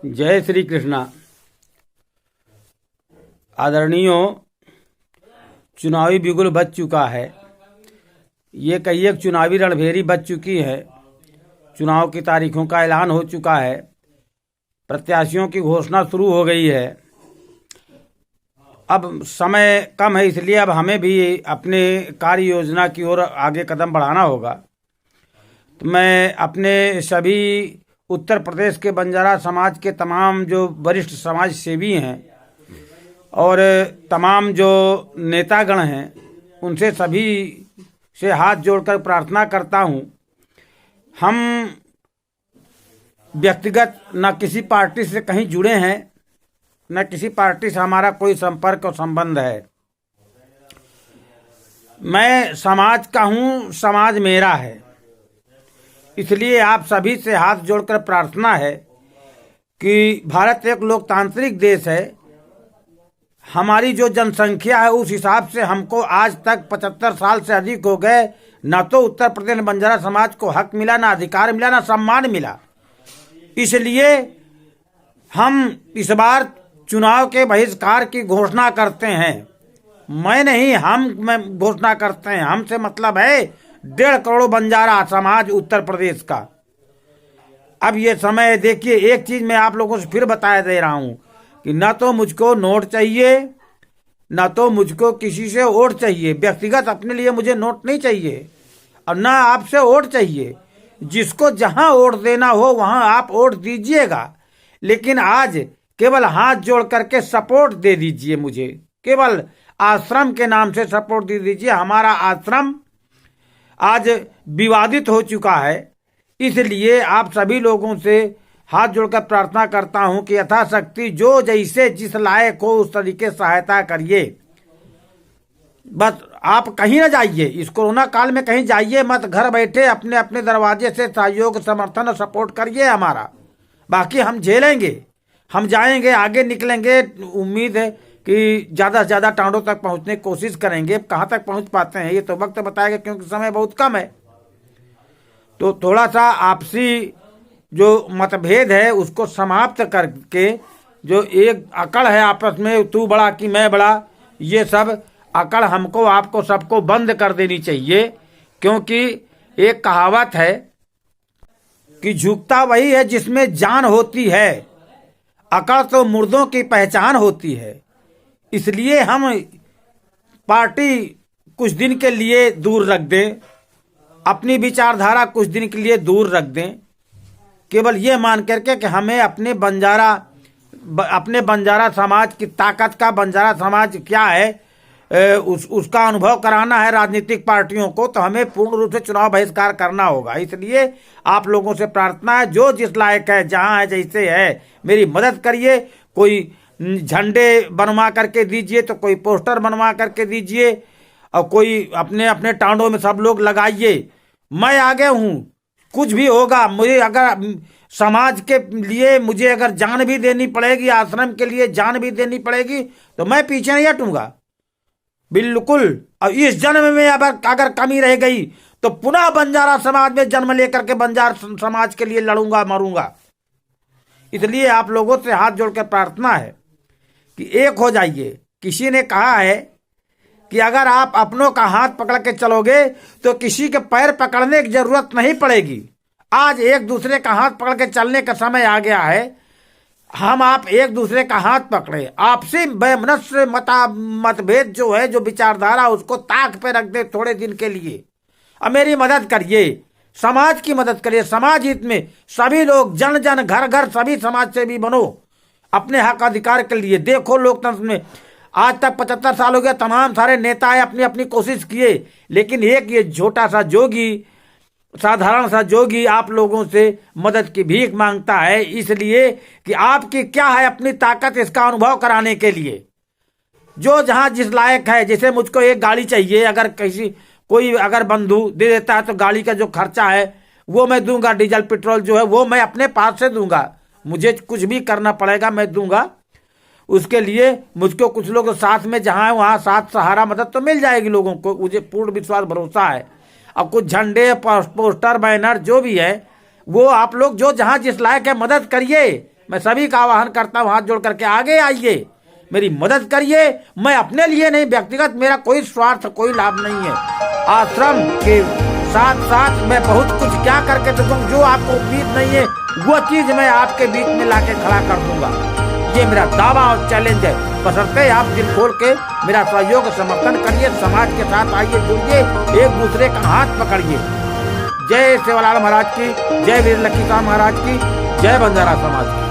जय श्री कृष्णा। आदरणीयों, चुनावी बिगुल बज चुका है। ये कई चुनावी रणभेरी बज चुकी है। चुनाव की तारीखों का ऐलान हो चुका है। प्रत्याशियों की घोषणा शुरू हो गई है। अब समय कम है, इसलिए अब हमें भी अपने कार्य योजना की ओर आगे कदम बढ़ाना होगा। तो मैं अपने सभी उत्तर प्रदेश के बंजारा समाज के तमाम जो वरिष्ठ समाज सेवी हैं और तमाम जो नेतागण हैं, उनसे सभी से हाथ जोड़कर प्रार्थना करता हूं। हम व्यक्तिगत न किसी पार्टी से कहीं जुड़े हैं, न किसी पार्टी से हमारा कोई संपर्क और संबंध है। मैं समाज का हूं, समाज मेरा है। इसलिए आप सभी से हाथ जोड़कर प्रार्थना है कि भारत एक लोकतांत्रिक देश है। हमारी जो जनसंख्या है उस हिसाब से हमको आज तक 75 साल से अधिक हो गए, न तो उत्तर प्रदेश में बंजारा समाज को हक मिला, न अधिकार मिला, न सम्मान मिला। इसलिए हम इस बार चुनाव के बहिष्कार की घोषणा करते हैं। मैं नहीं, हम घोषणा करते हैं। हमसे मतलब है 1.5 करोड़ बंजारा समाज उत्तर प्रदेश का। अब ये समय देखिए, एक चीज मैं आप लोगों से फिर बता दे रहा हूं कि न तो मुझको नोट चाहिए, न तो मुझको किसी से वोट चाहिए। व्यक्तिगत अपने लिए मुझे नोट नहीं चाहिए और न आपसे वोट चाहिए। जिसको जहां वोट देना हो वहां आप वोट दीजिएगा, लेकिन आज केवल हाथ जोड़ करके सपोर्ट दे दीजिए। मुझे केवल आश्रम के नाम से सपोर्ट दे दीजिए। हमारा आश्रम आज विवादित हो चुका है। इसलिए आप सभी लोगों से हाथ जोड़कर प्रार्थना करता हूं कि यथाशक्ति जो जैसे जिस लायक हो उस तरीके सहायता करिए। बस आप कहीं ना जाइए, इस कोरोना काल में कहीं जाइए मत। घर बैठे अपने अपने दरवाजे से सहयोग, समर्थन और सपोर्ट करिए हमारा। बाकी हम झेलेंगे, हम जाएंगे, आगे निकलेंगे। उम्मीद है कि ज्यादा से ज्यादा टांडों तक पहुंचने की कोशिश करेंगे। कहां तक पहुंच पाते हैं ये तो वक्त बताएगा, क्योंकि समय बहुत कम है। तो थोड़ा सा आपसी जो मतभेद है उसको समाप्त करके, जो एक अकड़ है आपस में, तू बड़ा कि मैं बड़ा, ये सब अकड़ हमको आपको सबको बंद कर देनी चाहिए। क्योंकि एक कहावत है कि झुकता वही है जिसमें जान होती है, अकड़ तो मुर्दों की पहचान होती है। इसलिए हम पार्टी कुछ दिन के लिए दूर रख दें, अपनी विचारधारा कुछ दिन के लिए दूर रख दें, केवल ये मान करके कि हमें अपने बंजारा समाज की ताकत का, बंजारा समाज क्या है उसका अनुभव कराना है राजनीतिक पार्टियों को। तो हमें पूर्ण रूप से चुनाव बहिष्कार करना होगा। इसलिए आप लोगों से प्रार्थना है, जो जिस लायक है, जहां है, जैसे है, मेरी मदद करिए। कोई झंडे बनवा करके दीजिए तो कोई पोस्टर बनवा करके दीजिए, और कोई अपने अपने टांडों में सब लोग लगाइए। मैं आगे हूं, कुछ भी होगा। मुझे अगर समाज के लिए मुझे अगर जान भी देनी पड़ेगी, आश्रम के लिए जान भी देनी पड़ेगी, तो मैं पीछे नहीं हटूंगा बिल्कुल। और इस जन्म में अगर कमी रह गई तो पुनः बंजारा समाज में जन्म लेकर के बंजारा समाज के लिए लड़ूंगा, मरूंगा। इसलिए आप लोगों से हाथ जोड़कर प्रार्थना है कि एक हो जाइए। किसी ने कहा है कि अगर आप अपनों का हाथ पकड़ के चलोगे तो किसी के पैर पकड़ने की जरूरत नहीं पड़ेगी। आज एक दूसरे का हाथ पकड़ के चलने का समय आ गया है। हम आप एक दूसरे का हाथ पकड़े, आपसी वैमनस्य मतभेद जो है, जो विचारधारा, उसको ताक पे रख दे थोड़े दिन के लिए। अब मेरी मदद करिए, समाज की मदद करिए। समाज हित में सभी लोग, जन जन, घर घर, सभी समाज से भी बनो अपने हक अधिकार के लिए। देखो लोकतंत्र में आज तक 75 साल हो गया, तमाम सारे नेताएं अपनी अपनी कोशिश किए, लेकिन एक ये छोटा सा जोगी, साधारण सा जोगी आप लोगों से मदद की भीख मांगता है। इसलिए कि आपकी क्या है अपनी ताकत, इसका अनुभव कराने के लिए। जो जहां जिस लायक है, जैसे मुझको एक गाड़ी चाहिए, अगर कोई अगर बंधु दे देता है तो गाड़ी का जो खर्चा है वो मैं दूंगा, डीजल पेट्रोल जो है वो मैं अपने पास से दूंगा। मुझे कुछ भी करना पड़ेगा मैं दूंगा। उसके लिए मुझको कुछ लोग साथ में जहां है वहां साथ सहारा मदद तो मिल जाएगी लोगों को, मुझे पूर्ण विश्वास भरोसा है। अब कुछ झंडे, पोस्टर, बैनर जो भी है वो आप लोग जो जहां जिस लायक है मदद करिए। मैं सभी का आह्वान करता हूं, हाथ जोड़ करके आगे आइए, मेरी मदद करिए। मैं अपने लिए नहीं, व्यक्तिगत मेरा कोई स्वार्थ, कोई लाभ नहीं है। आश्रम के साथ साथ मैं बहुत कुछ क्या करके दूंगा, जो आपको उम्मीद नहीं है वो चीज मैं आपके बीच में लाके खड़ा कर दूंगा। ये मेरा दावा और चैलेंज है। बशर्ते आप दिल खोल के मेरा सहयोग समर्थन करिए, समाज के साथ आइए, जुड़िए, एक दूसरे का हाथ पकड़िए। जय सेवालाल महाराज की, जय वीर लक्ष्मीकांत महाराज की, जय बंजारा समाज की।